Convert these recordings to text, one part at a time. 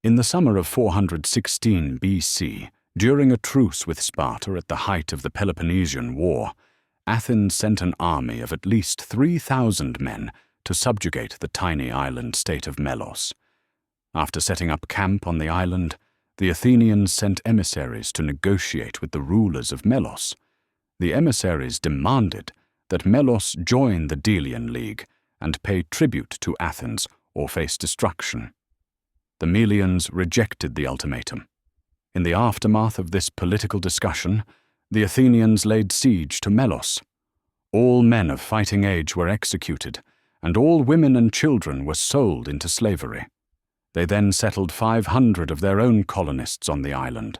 In the summer of 416 BC, during a truce with Sparta at the height of the Peloponnesian War, Athens sent an army of at least 3,000 men to subjugate the tiny island state of Melos. After setting up camp on the island, the Athenians sent emissaries to negotiate with the rulers of Melos. The emissaries demanded that Melos join the Delian League and pay tribute to Athens or face destruction. The Melians rejected the ultimatum. In the aftermath of this political discussion, the Athenians laid siege to Melos. All men of fighting age were executed, and all women and children were sold into slavery. They then settled 500 of their own colonists on the island.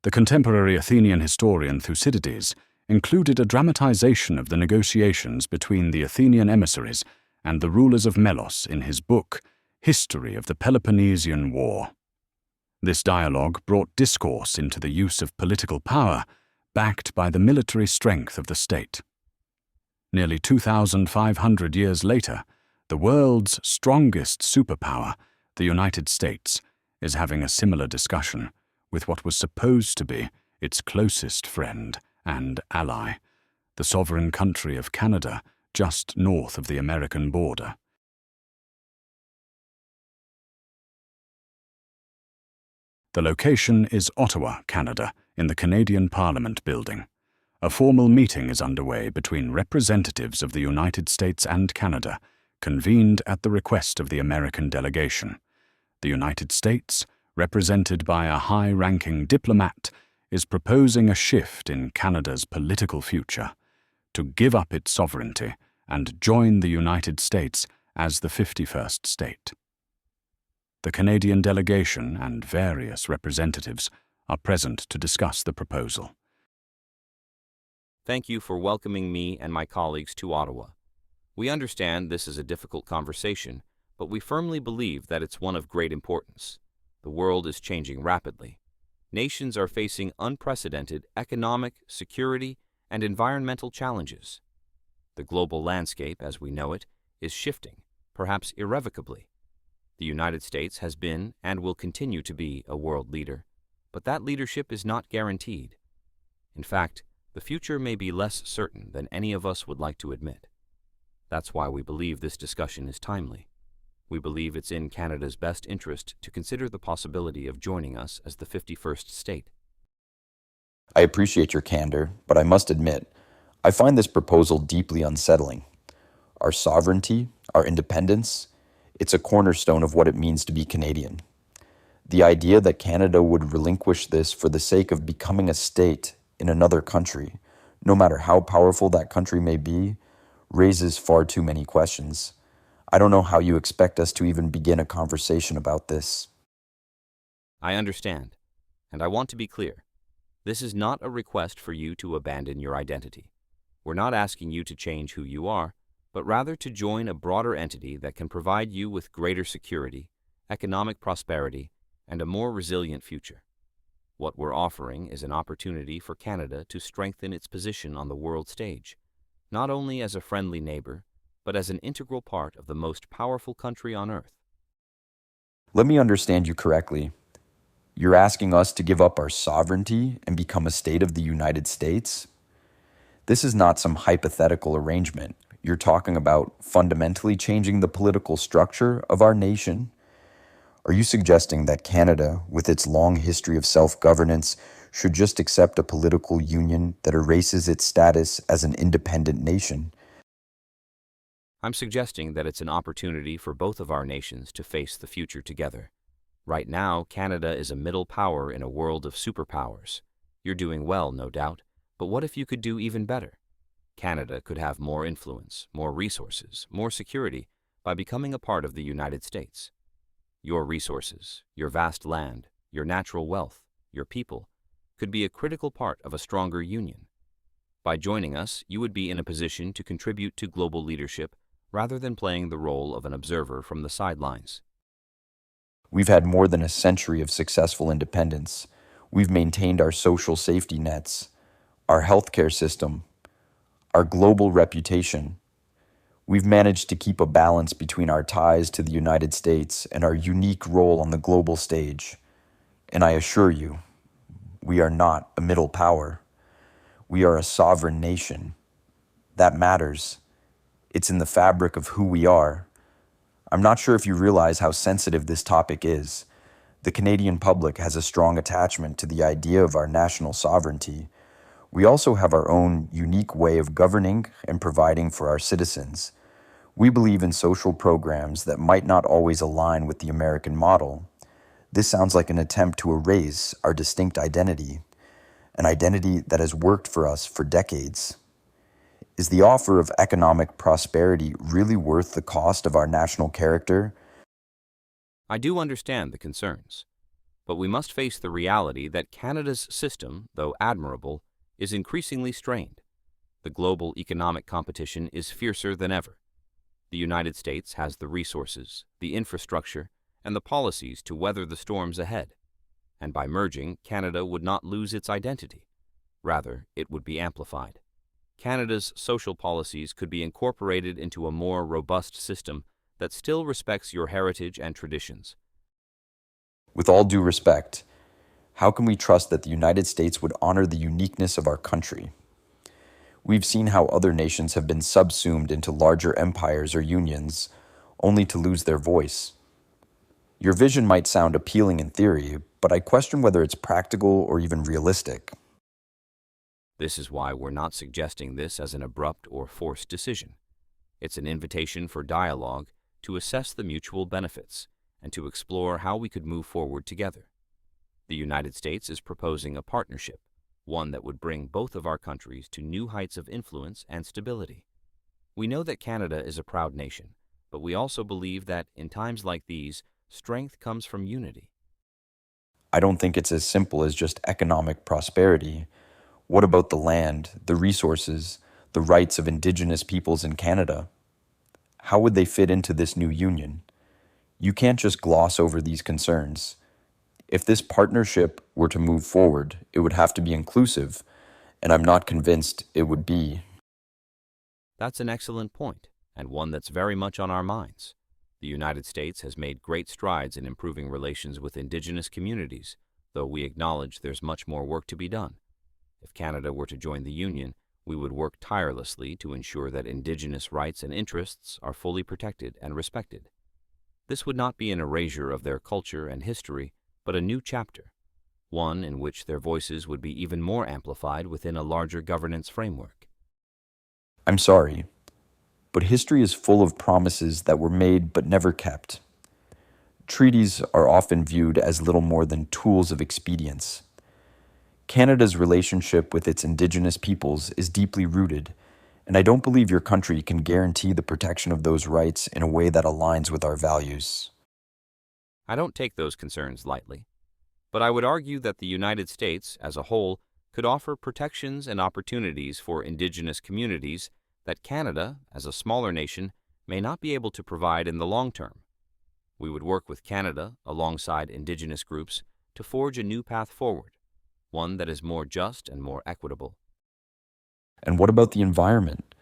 The contemporary Athenian historian Thucydides included a dramatization of the negotiations between the Athenian emissaries and the rulers of Melos in his book, History of the Peloponnesian War. This dialogue brought discourse into the use of political power, backed by the military strength of the state. Nearly 2,500 years later, the world's strongest superpower, the United States, is having a similar discussion with what was supposed to be its closest friend and ally, the sovereign country of Canada, just north of the American border. The location is Ottawa, Canada, in the Canadian Parliament building. A formal meeting is underway between representatives of the United States and Canada, convened at the request of the American delegation. The United States, represented by a high-ranking diplomat, is proposing a shift in Canada's political future, to give up its sovereignty and join the United States as the 51st state. The Canadian delegation and various representatives are present to discuss the proposal. Thank you for welcoming me and my colleagues to Ottawa. We understand this is a difficult conversation, but we firmly believe that it's one of great importance. The world is changing rapidly. Nations are facing unprecedented economic, security, and environmental challenges. The global landscape, as we know it, is shifting, perhaps irrevocably. The United States has been and will continue to be a world leader, but that leadership is not guaranteed. In fact, the future may be less certain than any of us would like to admit. That's why we believe this discussion is timely. We believe it's in Canada's best interest to consider the possibility of joining us as the 51st state. I appreciate your candor, but I must admit, I find this proposal deeply unsettling. Our sovereignty, our independence, it's a cornerstone of what it means to be Canadian. The idea that Canada would relinquish this for the sake of becoming a state in another country, no matter how powerful that country may be, raises far too many questions. I don't know how you expect us to even begin a conversation about this. I understand, and I want to be clear. This is not a request for you to abandon your identity. We're not asking you to change who you are, but rather to join a broader entity that can provide you with greater security, economic prosperity, and a more resilient future. What we're offering is an opportunity for Canada to strengthen its position on the world stage, not only as a friendly neighbor, but as an integral part of the most powerful country on earth. Let me understand you correctly. You're asking us to give up our sovereignty and become a state of the United States? This is not some hypothetical arrangement. You're talking about fundamentally changing the political structure of our nation? Are you suggesting that Canada, with its long history of self-governance, should just accept a political union that erases its status as an independent nation? I'm suggesting that it's an opportunity for both of our nations to face the future together. Right now, Canada is a middle power in a world of superpowers. You're doing well, no doubt, but what if you could do even better? Canada could have more influence, more resources, more security by becoming a part of the United States. Your resources, your vast land, your natural wealth, your people, could be a critical part of a stronger union. By joining us, you would be in a position to contribute to global leadership rather than playing the role of an observer from the sidelines. We've had more than a century of successful independence. We've maintained our social safety nets, our healthcare system, our global reputation. We've managed to keep a balance between our ties to the United States and our unique role on the global stage. And I assure you, we are not a middle power. We are a sovereign nation. That matters. It's in the fabric of who we are. I'm not sure if you realize how sensitive this topic is. The Canadian public has a strong attachment to the idea of our national sovereignty. We also have our own unique way of governing and providing for our citizens. We believe in social programs that might not always align with the American model. This sounds like an attempt to erase our distinct identity, an identity that has worked for us for decades. Is the offer of economic prosperity really worth the cost of our national character? I do understand the concerns, but we must face the reality that Canada's system, though admirable, is increasingly strained. The global economic competition is fiercer than ever. The United States has the resources, the infrastructure, and the policies to weather the storms ahead. And by merging, Canada would not lose its identity. Rather, it would be amplified. Canada's social policies could be incorporated into a more robust system that still respects your heritage and traditions. With all due respect, how can we trust that the United States would honor the uniqueness of our country? We've seen how other nations have been subsumed into larger empires or unions, only to lose their voice. Your vision might sound appealing in theory, but I question whether it's practical or even realistic. This is why we're not suggesting this as an abrupt or forced decision. It's an invitation for dialogue to assess the mutual benefits and to explore how we could move forward together. The United States is proposing a partnership, one that would bring both of our countries to new heights of influence and stability. We know that Canada is a proud nation, but we also believe that in times like these, strength comes from unity. I don't think it's as simple as just economic prosperity. What about the land, the resources, the rights of Indigenous peoples in Canada? How would they fit into this new union? You can't just gloss over these concerns. If this partnership were to move forward, it would have to be inclusive, and I'm not convinced it would be. That's an excellent point, and one that's very much on our minds. The United States has made great strides in improving relations with Indigenous communities, though we acknowledge there's much more work to be done. If Canada were to join the Union, we would work tirelessly to ensure that Indigenous rights and interests are fully protected and respected. This would not be an erasure of their culture and history, but a new chapter, one in which their voices would be even more amplified within a larger governance framework. I'm sorry, but history is full of promises that were made but never kept. Treaties are often viewed as little more than tools of expedience. Canada's relationship with its Indigenous peoples is deeply rooted, and I don't believe your country can guarantee the protection of those rights in a way that aligns with our values. I don't take those concerns lightly, but I would argue that the United States, as a whole, could offer protections and opportunities for Indigenous communities that Canada, as a smaller nation, may not be able to provide in the long term. We would work with Canada, alongside Indigenous groups, to forge a new path forward, one that is more just and more equitable. And what about the environment?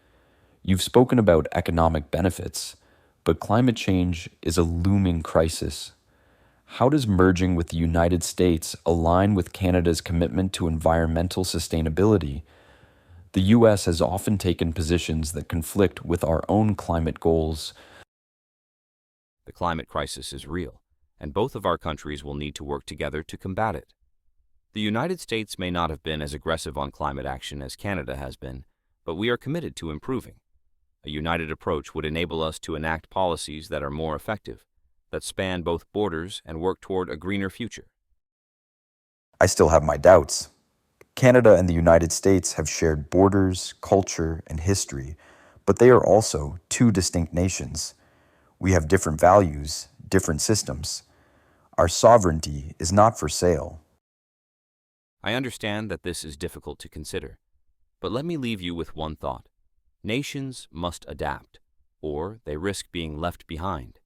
You've spoken about economic benefits, but climate change is a looming crisis. How does merging with the United States align with Canada's commitment to environmental sustainability? The U.S. has often taken positions that conflict with our own climate goals. The climate crisis is real, and both of our countries will need to work together to combat it. The United States may not have been as aggressive on climate action as Canada has been, but we are committed to improving. A united approach would enable us to enact policies that are more effective, that span both borders and work toward a greener future. I still have my doubts. Canada and the United States have shared borders, culture, and history, but they are also two distinct nations. We have different values, different systems. Our sovereignty is not for sale. I understand that this is difficult to consider, but let me leave you with one thought. Nations must adapt, or they risk being left behind.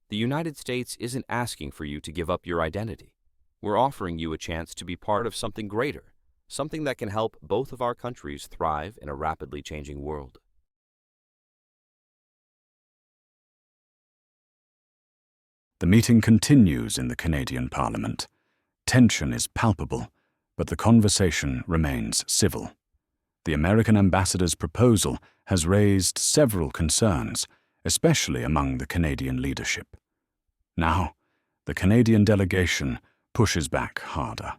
The United States isn't asking for you to give up your identity. We're offering you a chance to be part of something greater, something that can help both of our countries thrive in a rapidly changing world. The meeting continues in the Canadian Parliament. Tension is palpable, but the conversation remains civil. The American ambassador's proposal has raised several concerns, especially among the Canadian leadership. Now, the Canadian delegation pushes back harder,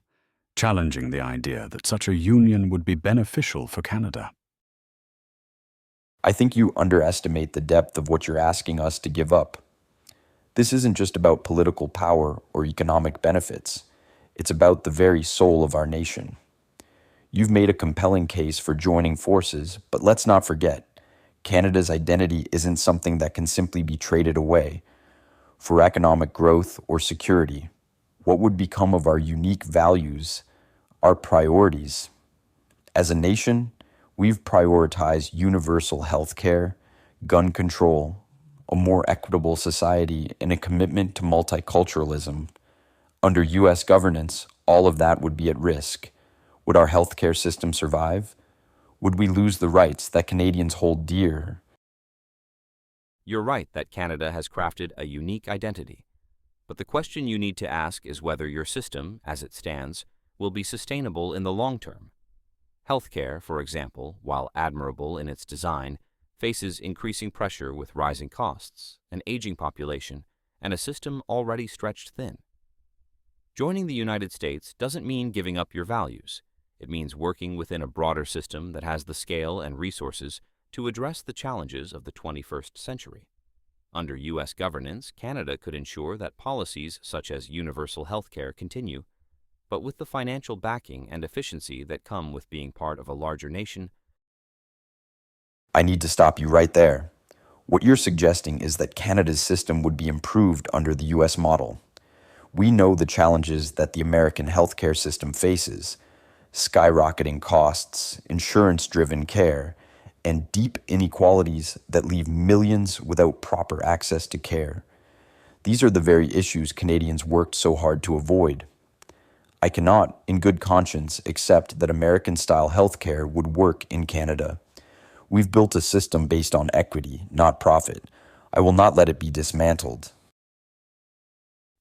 challenging the idea that such a union would be beneficial for Canada. I think you underestimate the depth of what you're asking us to give up. This isn't just about political power or economic benefits. It's about the very soul of our nation. You've made a compelling case for joining forces, but let's not forget, Canada's identity isn't something that can simply be traded away. For economic growth or security, what would become of our unique values, our priorities? As a nation, we've prioritized universal health care, gun control, a more equitable society, and a commitment to multiculturalism. Under U.S. governance, all of that would be at risk. Would our healthcare system survive? Would we lose the rights that Canadians hold dear? You're right that Canada has crafted a unique identity, but the question you need to ask is whether your system, as it stands, will be sustainable in the long term. Healthcare, for example, while admirable in its design, faces increasing pressure with rising costs, an aging population, and a system already stretched thin. Joining the United States doesn't mean giving up your values. It means working within a broader system that has the scale and resources to address the challenges of the 21st century. Under U.S. governance, Canada could ensure that policies such as universal health care continue, but with the financial backing and efficiency that come with being part of a larger nation. I need to stop you right there. What you're suggesting is that Canada's system would be improved under the U.S. model. We know the challenges that the American healthcare system faces: skyrocketing costs, insurance-driven care, and deep inequalities that leave millions without proper access to care. These are the very issues Canadians worked so hard to avoid. I cannot, in good conscience, accept that American-style healthcare would work in Canada. We've built a system based on equity, not profit. I will not let it be dismantled.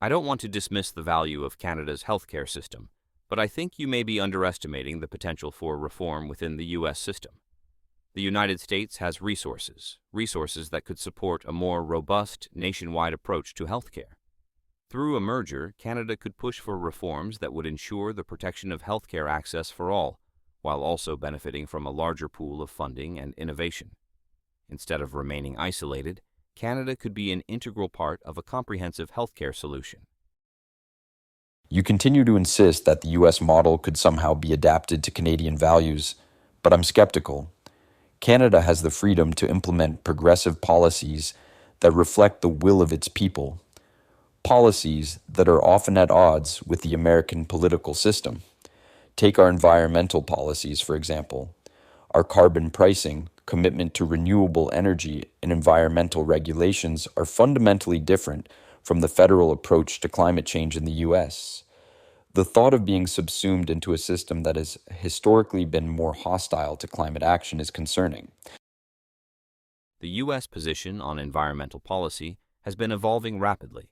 I don't want to dismiss the value of Canada's healthcare system, but I think you may be underestimating the potential for reform within the U.S. system. The United States has resources that could support a more robust, nationwide approach to healthcare. Through a merger, Canada could push for reforms that would ensure the protection of healthcare access for all, while also benefiting from a larger pool of funding and innovation. Instead of remaining isolated, Canada could be an integral part of a comprehensive healthcare solution. You continue to insist that the U.S. model could somehow be adapted to Canadian values, but I'm skeptical. Canada has the freedom to implement progressive policies that reflect the will of its people, policies that are often at odds with the American political system. Take our environmental policies, for example. Our carbon pricing, commitment to renewable energy, and environmental regulations are fundamentally different from the federal approach to climate change in the U.S. The thought of being subsumed into a system that has historically been more hostile to climate action is concerning. The U.S. position on environmental policy has been evolving rapidly.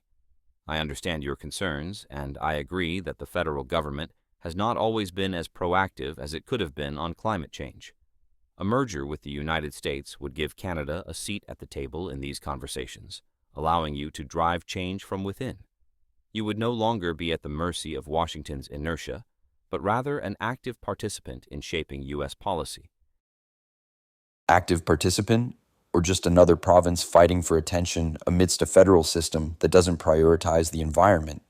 I understand your concerns, and I agree that the federal government has not always been as proactive as it could have been on climate change. A merger with the United States would give Canada a seat at the table in these conversations, allowing you to drive change from within. You would no longer be at the mercy of Washington's inertia, but rather an active participant in shaping U.S. policy. Active participant, or just another province fighting for attention amidst a federal system that doesn't prioritize the environment?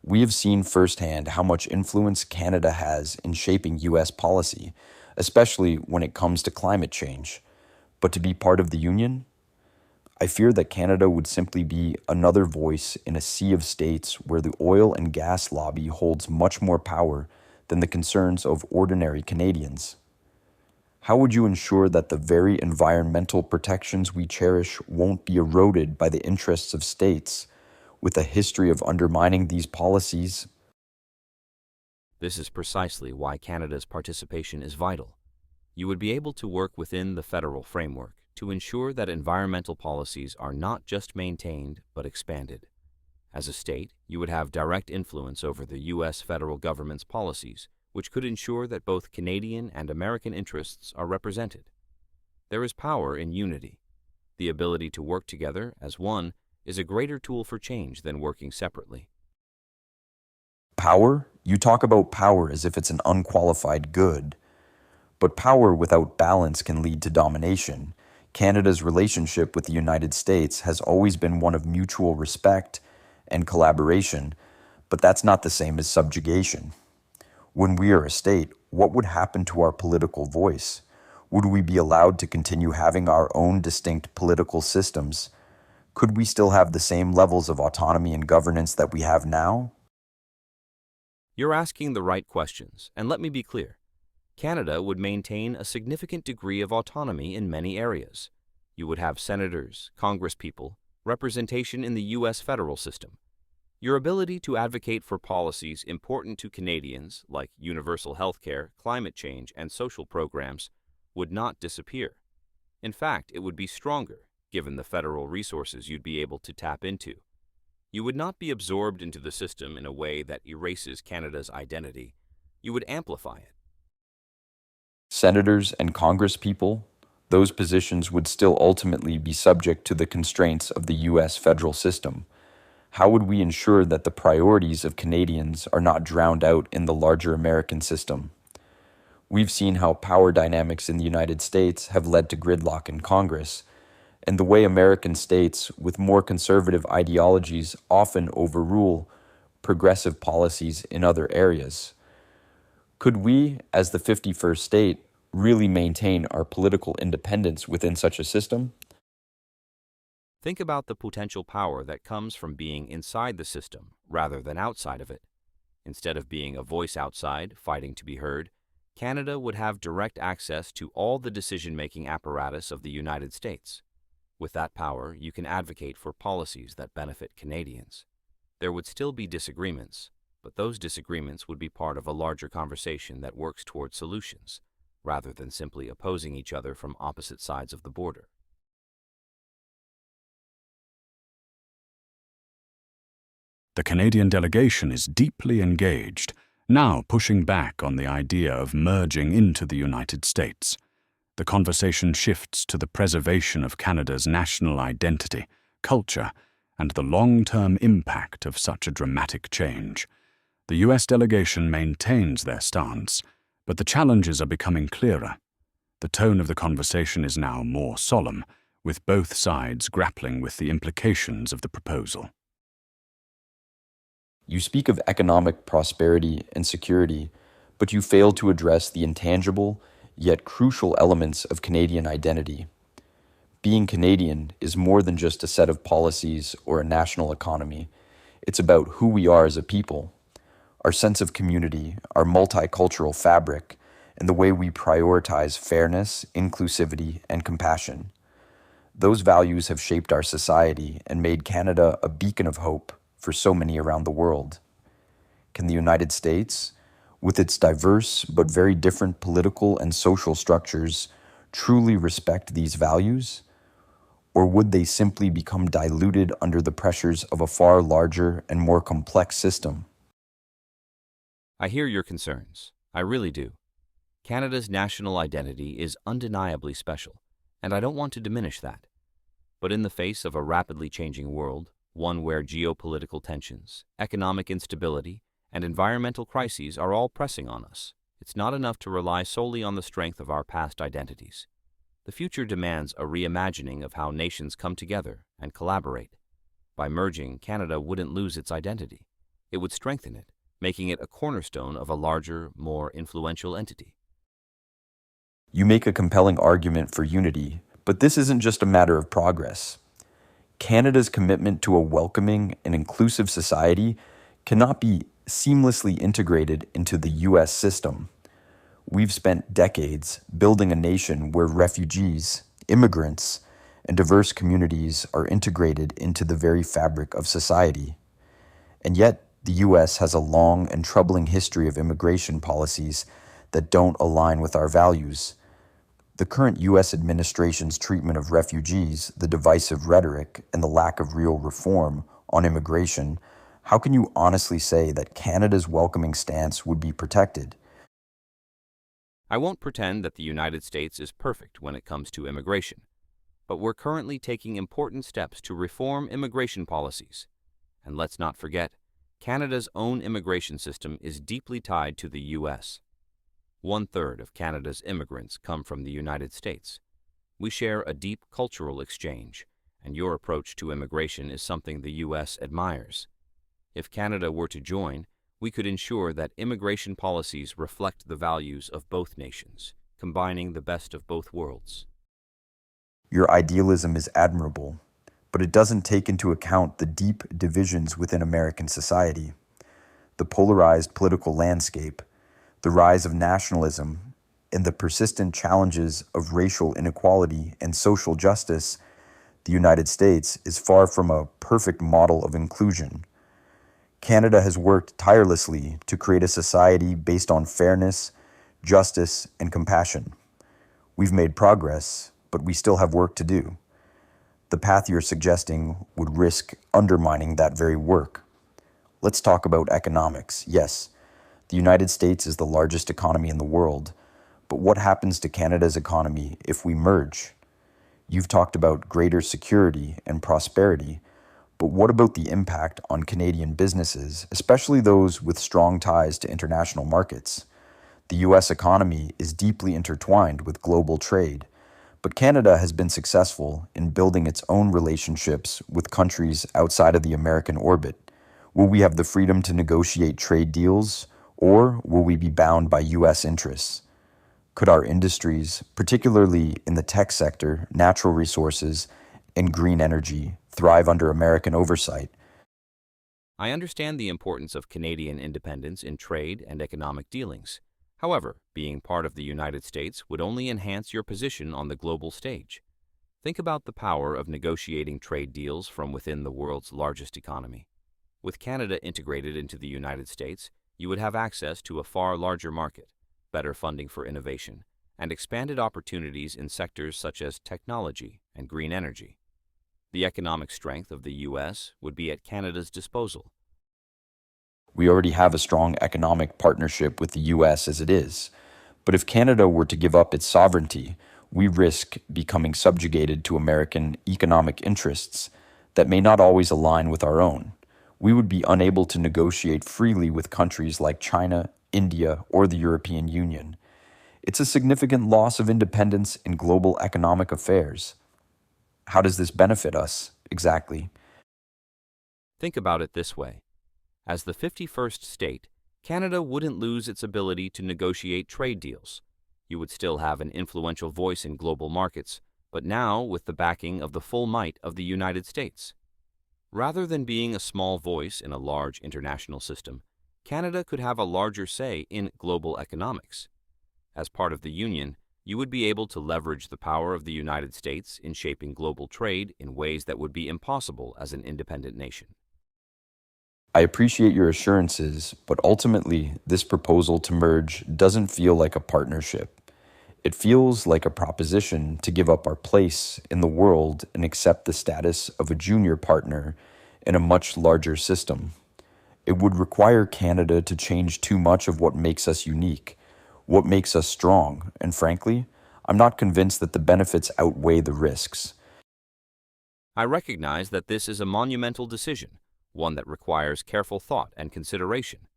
We have seen firsthand how much influence Canada has in shaping U.S. policy, especially when it comes to climate change. But to be part of the Union? I fear that Canada would simply be another voice in a sea of states where the oil and gas lobby holds much more power than the concerns of ordinary Canadians. How would you ensure that the very environmental protections we cherish won't be eroded by the interests of states with a history of undermining these policies? This is precisely why Canada's participation is vital. You would be able to work within the federal framework to ensure that environmental policies are not just maintained but expanded. As a state, you would have direct influence over the U.S. federal government's policies, which could ensure that both Canadian and American interests are represented. There is power in unity. The ability to work together as one is a greater tool for change than working separately. Power? You talk about power as if it's an unqualified good. But power without balance can lead to domination. Canada's relationship with the United States has always been one of mutual respect and collaboration, but that's not the same as subjugation. When we are a state, what would happen to our political voice? Would we be allowed to continue having our own distinct political systems? Could we still have the same levels of autonomy and governance that we have now? You're asking the right questions, and let me be clear. Canada would maintain a significant degree of autonomy in many areas. You would have senators, congresspeople, representation in the U.S. federal system. Your ability to advocate for policies important to Canadians, like universal health care, climate change, and social programs, would not disappear. In fact, it would be stronger, given the federal resources you'd be able to tap into. You would not be absorbed into the system in a way that erases Canada's identity. You would amplify it. Senators and congresspeople, those positions would still ultimately be subject to the constraints of the U.S. federal system. How would we ensure that the priorities of Canadians are not drowned out in the larger American system? We've seen how power dynamics in the United States have led to gridlock in Congress, and the way American states with more conservative ideologies often overrule progressive policies in other areas. Could we, as the 51st state, really maintain our political independence within such a system? Think about the potential power that comes from being inside the system rather than outside of it. Instead of being a voice outside, fighting to be heard, Canada would have direct access to all the decision-making apparatus of the United States. With that power, you can advocate for policies that benefit Canadians. There would still be disagreements, but those disagreements would be part of a larger conversation that works toward solutions, rather than simply opposing each other from opposite sides of the border. The Canadian delegation is deeply engaged, now pushing back on the idea of merging into the United States. The conversation shifts to the preservation of Canada's national identity, culture, and the long-term impact of such a dramatic change. The U.S. delegation maintains their stance, but the challenges are becoming clearer. The tone of the conversation is now more solemn, with both sides grappling with the implications of the proposal. You speak of economic prosperity and security, but you fail to address the intangible, yet crucial elements of Canadian identity. Being Canadian is more than just a set of policies or a national economy. It's about who we are as a people, our sense of community, our multicultural fabric, and the way we prioritize fairness, inclusivity, and compassion. Those values have shaped our society and made Canada a beacon of hope for so many around the world. Can the United States, with its diverse but very different political and social structures, truly respect these values? Or would they simply become diluted under the pressures of a far larger and more complex system? I hear your concerns. I really do. Canada's national identity is undeniably special, and I don't want to diminish that. But in the face of a rapidly changing world, one where geopolitical tensions, economic instability, and environmental crises are all pressing on us, it's not enough to rely solely on the strength of our past identities. The future demands a reimagining of how nations come together and collaborate. By merging, Canada wouldn't lose its identity. It would strengthen it, making it a cornerstone of a larger, more influential entity. You make a compelling argument for unity, but this isn't just a matter of progress. Canada's commitment to a welcoming and inclusive society cannot be seamlessly integrated into the U.S. system. We've spent decades building a nation where refugees, immigrants, and diverse communities are integrated into the very fabric of society. And yet, the U.S. has a long and troubling history of immigration policies that don't align with our values. The current U.S. administration's treatment of refugees, the divisive rhetoric, and the lack of real reform on immigration, how can you honestly say that Canada's welcoming stance would be protected? I won't pretend that the United States is perfect when it comes to immigration, but we're currently taking important steps to reform immigration policies. And let's not forget, Canada's own immigration system is deeply tied to the U.S. 1/3 of Canada's immigrants come from the United States. We share a deep cultural exchange, and your approach to immigration is something the U.S. admires. If Canada were to join, we could ensure that immigration policies reflect the values of both nations, combining the best of both worlds. Your idealism is admirable, but it doesn't take into account the deep divisions within American society, the polarized political landscape, the rise of nationalism, and the persistent challenges of racial inequality and social justice. The United States is far from a perfect model of inclusion. Canada has worked tirelessly to create a society based on fairness, justice, and compassion. We've made progress, but we still have work to do. The path you're suggesting would risk undermining that very work. Let's talk about economics. Yes, the United States is the largest economy in the world, but what happens to Canada's economy if we merge? You've talked about greater security and prosperity, but what about the impact on Canadian businesses, especially those with strong ties to international markets? The U.S. economy is deeply intertwined with global trade, but Canada has been successful in building its own relationships with countries outside of the American orbit. Will we have the freedom to negotiate trade deals, or will we be bound by U.S. interests? Could our industries, particularly in the tech sector, natural resources, and green energy, thrive under American oversight? I understand the importance of Canadian independence in trade and economic dealings. However, being part of the United States would only enhance your position on the global stage. Think about the power of negotiating trade deals from within the world's largest economy. With Canada integrated into the United States, you would have access to a far larger market, better funding for innovation, and expanded opportunities in sectors such as technology and green energy. The economic strength of the U.S. would be at Canada's disposal. We already have a strong economic partnership with the U.S. as it is, but if Canada were to give up its sovereignty, we risk becoming subjugated to American economic interests that may not always align with our own. We would be unable to negotiate freely with countries like China, India, or the European Union. It's a significant loss of independence in global economic affairs. How does this benefit us, exactly? Think about it this way. As the 51st state, Canada wouldn't lose its ability to negotiate trade deals. You would still have an influential voice in global markets, but now with the backing of the full might of the United States. Rather than being a small voice in a large international system, Canada could have a larger say in global economics. As part of the Union, you would be able to leverage the power of the United States in shaping global trade in ways that would be impossible as an independent nation. I appreciate your assurances, but ultimately, this proposal to merge doesn't feel like a partnership. It feels like a proposition to give up our place in the world and accept the status of a junior partner in a much larger system. It would require Canada to change too much of what makes us unique, what makes us strong, and frankly, I'm not convinced that the benefits outweigh the risks. I recognize that this is a monumental decision, one that requires careful thought and consideration.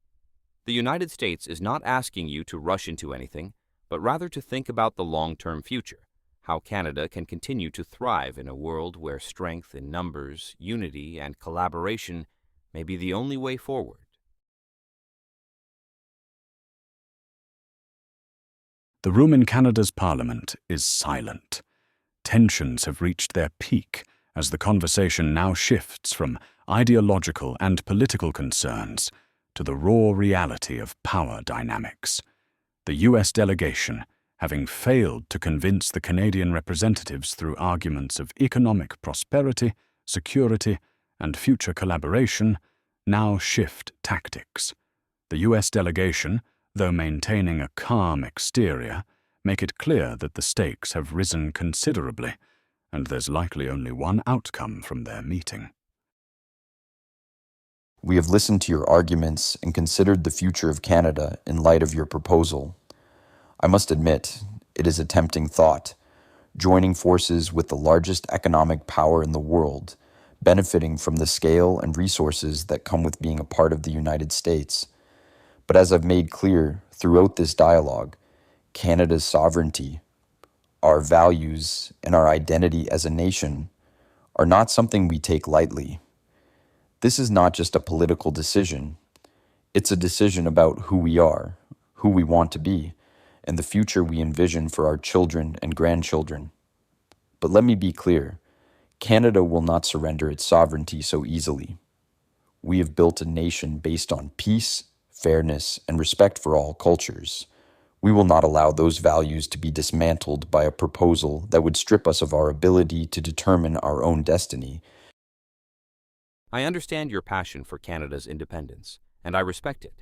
The United States is not asking you to rush into anything, but rather to think about the long-term future, how Canada can continue to thrive in a world where strength in numbers, unity, and collaboration may be the only way forward. The room in Canada's Parliament is silent. Tensions have reached their peak as the conversation now shifts from ideological and political concerns to the raw reality of power dynamics. The U.S. delegation, having failed to convince the Canadian representatives through arguments of economic prosperity, security, and future collaboration, now shift tactics. The U.S. delegation, though maintaining a calm exterior, make it clear that the stakes have risen considerably, and there's likely only one outcome from their meeting. We have listened to your arguments and considered the future of Canada in light of your proposal. I must admit, it is a tempting thought, joining forces with the largest economic power in the world, benefiting from the scale and resources that come with being a part of the United States. But as I've made clear throughout this dialogue, Canada's sovereignty, our values, and our identity as a nation are not something we take lightly. This is not just a political decision. It's a decision about who we are, who we want to be, and the future we envision for our children and grandchildren. But let me be clear, Canada will not surrender its sovereignty so easily. We have built a nation based on peace, fairness, and respect for all cultures. We will not allow those values to be dismantled by a proposal that would strip us of our ability to determine our own destiny. I understand your passion for Canada's independence, and I respect it.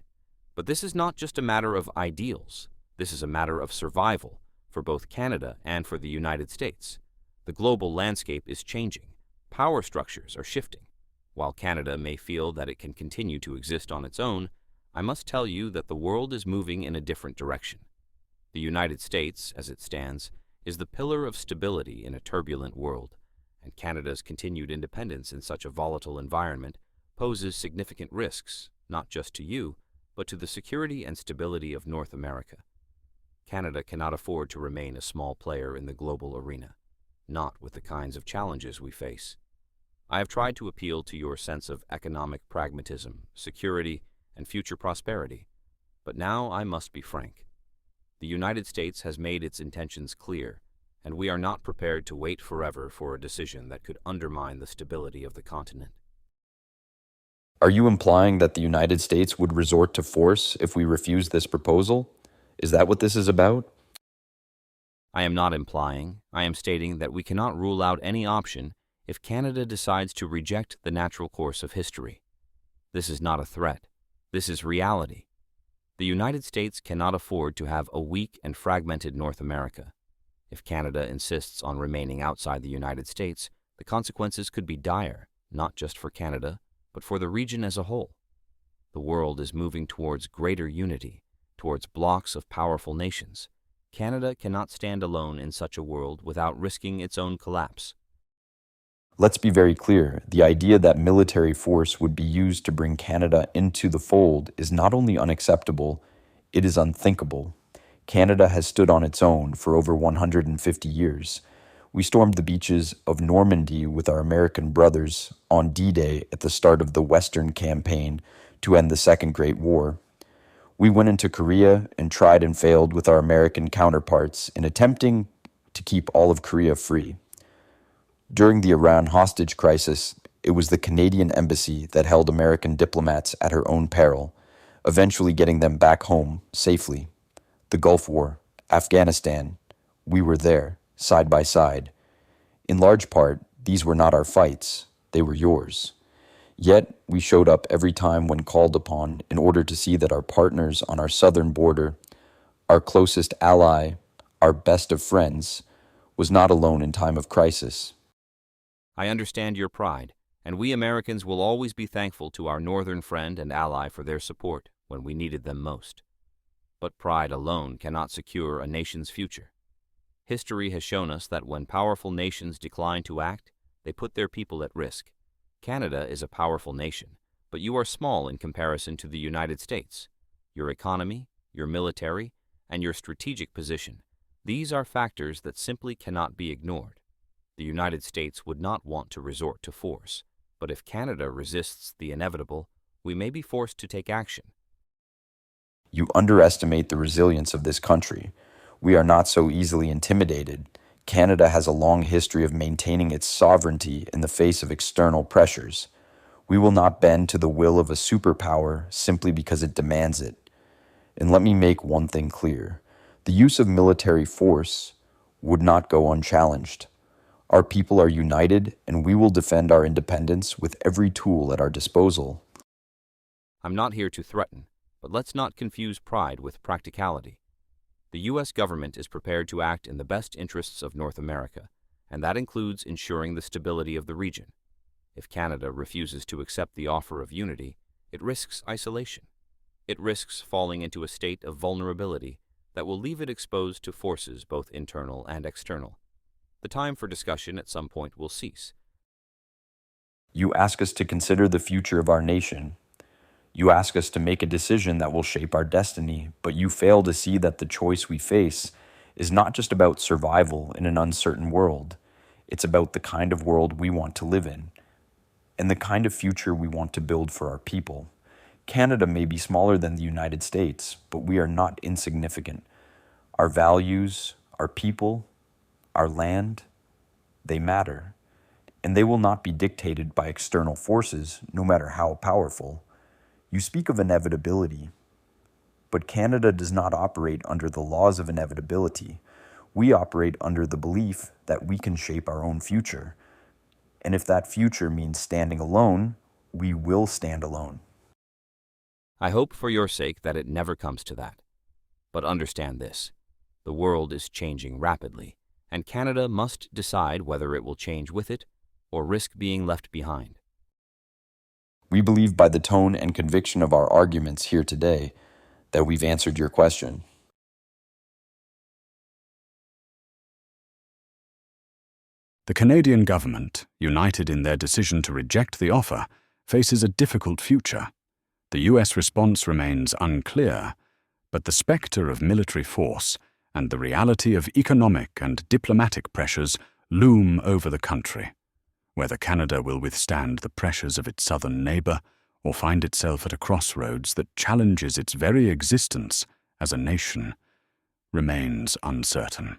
But this is not just a matter of ideals. This is a matter of survival for both Canada and for the United States. The global landscape is changing. Power structures are shifting. While Canada may feel that it can continue to exist on its own, I must tell you that the world is moving in a different direction. The United States, as it stands, is the pillar of stability in a turbulent world, and Canada's continued independence in such a volatile environment poses significant risks, not just to you, but to the security and stability of North America. Canada cannot afford to remain a small player in the global arena, not with the kinds of challenges we face. I have tried to appeal to your sense of economic pragmatism, security, and future prosperity, but now I must be frank. The United States has made its intentions clear, and we are not prepared to wait forever for a decision that could undermine the stability of the continent. Are you implying that the United States would resort to force if we refuse this proposal? Is that what this is about? I am not implying. I am stating that we cannot rule out any option if Canada decides to reject the natural course of history. This is not a threat. This is reality. The United States cannot afford to have a weak and fragmented North America. If Canada insists on remaining outside the United States, the consequences could be dire, not just for Canada, but for the region as a whole. The world is moving towards greater unity, towards blocs of powerful nations. Canada cannot stand alone in such a world without risking its own collapse. Let's be very clear. The idea that military force would be used to bring Canada into the fold is not only unacceptable, it is unthinkable. Canada has stood on its own for over 150 years. We stormed the beaches of Normandy with our American brothers on D-Day at the start of the Western Campaign to end the Second Great War. We went into Korea and tried and failed with our American counterparts in attempting to keep all of Korea free. During the Iran hostage crisis, it was the Canadian embassy that held American diplomats at her own peril, eventually getting them back home safely. The Gulf War, Afghanistan, we were there, side by side. In large part, these were not our fights, they were yours. Yet, we showed up every time when called upon in order to see that our partners on our southern border, our closest ally, our best of friends, was not alone in time of crisis. I understand your pride, and we Americans will always be thankful to our northern friend and ally for their support when we needed them most. But pride alone cannot secure a nation's future. History has shown us that when powerful nations decline to act, they put their people at risk. Canada is a powerful nation, but you are small in comparison to the United States. Your economy, your military, and your strategic position, these are factors that simply cannot be ignored. The United States would not want to resort to force, but if Canada resists the inevitable, we may be forced to take action. You underestimate the resilience of this country. We are not so easily intimidated. Canada has a long history of maintaining its sovereignty in the face of external pressures. We will not bend to the will of a superpower simply because it demands it. And let me make one thing clear. The use of military force would not go unchallenged. Our people are united, and we will defend our independence with every tool at our disposal. I'm not here to threaten, but let's not confuse pride with practicality. The U.S. government is prepared to act in the best interests of North America, and that includes ensuring the stability of the region. If Canada refuses to accept the offer of unity, it risks isolation. It risks falling into a state of vulnerability that will leave it exposed to forces both internal and external. The time for discussion at some point will cease. You ask us to consider the future of our nation. You ask us to make a decision that will shape our destiny, but you fail to see that the choice we face is not just about survival in an uncertain world. It's about the kind of world we want to live in and the kind of future we want to build for our people. Canada may be smaller than the United States, but we are not insignificant. Our values, our people, our land, they matter, and they will not be dictated by external forces, no matter how powerful. You speak of inevitability, but Canada does not operate under the laws of inevitability. We operate under the belief that we can shape our own future. And if that future means standing alone, we will stand alone. I hope for your sake that it never comes to that. But understand this: the world is changing rapidly, and Canada must decide whether it will change with it or risk being left behind. We believe by the tone and conviction of our arguments here today that we've answered your question. The Canadian government, united in their decision to reject the offer, faces a difficult future. The US response remains unclear, but the spectre of military force and the reality of economic and diplomatic pressures loom over the country. Whether Canada will withstand the pressures of its southern neighbour or find itself at a crossroads that challenges its very existence as a nation remains uncertain.